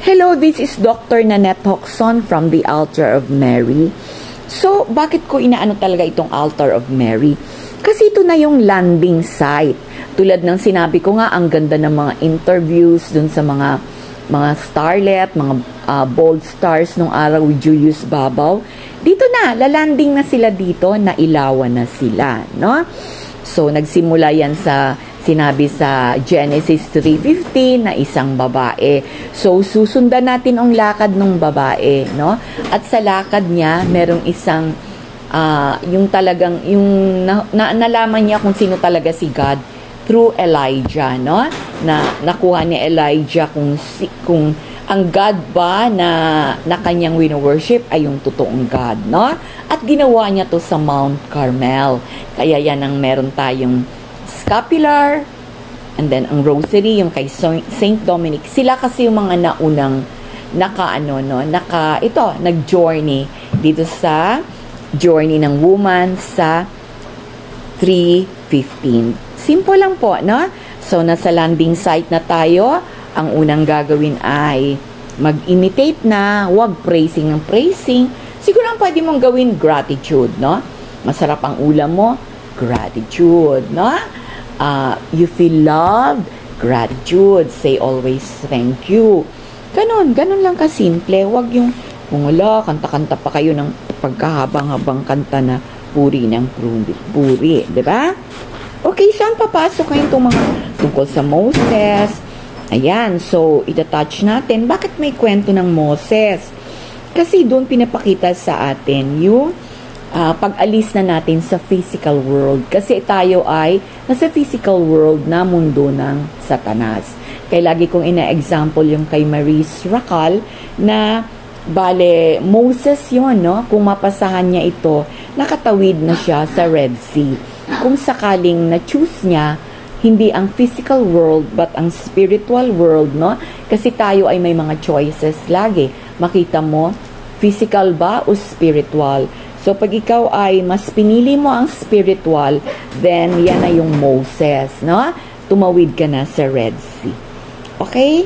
Hello, this is Dr. Nanette Hoxon from the Altar of Mary. So, bakit ko inaano talaga itong Altar of Mary? Kasi ito na yung landing site. Tulad ng sinabi ko nga, ang ganda ng mga interviews dun sa mga starlet, mga bold stars nung araw with Julius Babaw. Dito na, lalanding na sila dito, nailawan na sila, no? So, nagsimula yan sa sinabi sa Genesis 3:15 na isang babae. So, susundan natin ang lakad ng babae, no? At sa lakad niya, merong isang, yung talagang, yung nalaman niya kung sino talaga si God through Elijah, no? Na nakuha ni Elijah kung ang God ba na kanyang wino-worship ay yung totoong God, no? At ginawa niya to sa Mount Carmel. Kaya yan ang meron tayong scapular, and then ang rosary, yung kay Saint Dominic. Sila kasi yung mga naunang nag-journey dito sa journey ng woman sa 3:15. Simple lang po, no? So, nasa landing site na tayo. Ang unang gagawin ay mag-imitate na, wag praising ng praising. Siguro ang pwede mong gawin, gratitude, no? Masarap ang ulam mo, gratitude, no? You feel loved, gratitude. Say always thank you. Ganun lang kasimple. Wag yung kanta-kanta pa kayo ng pagkahabang-habang kanta na puri ng puri, di ba? Okay, saan papasok kayo itong mga tungkol sa Moses? Ayan, so itatouch natin. Bakit may kwento ng Moses? Kasi doon pinapakita sa atin yung pag-alis na natin sa physical world. Kasi tayo ay nasa physical world na mundo ng Satanas. Kaya lagi kong ina-example yung kay Maurice Racal na bale, Moses yun, no? Kung mapasahan niya ito, nakatawid na siya sa Red Sea. Kung sakaling na-choose niya, hindi ang physical world but ang spiritual world, no? Kasi tayo ay may mga choices lagi. Makita mo, physical ba o spiritual? So, pag ikaw ay mas pinili mo ang spiritual, then yan na yung Moses, no? Tumawid ka na sa Red Sea. Okay?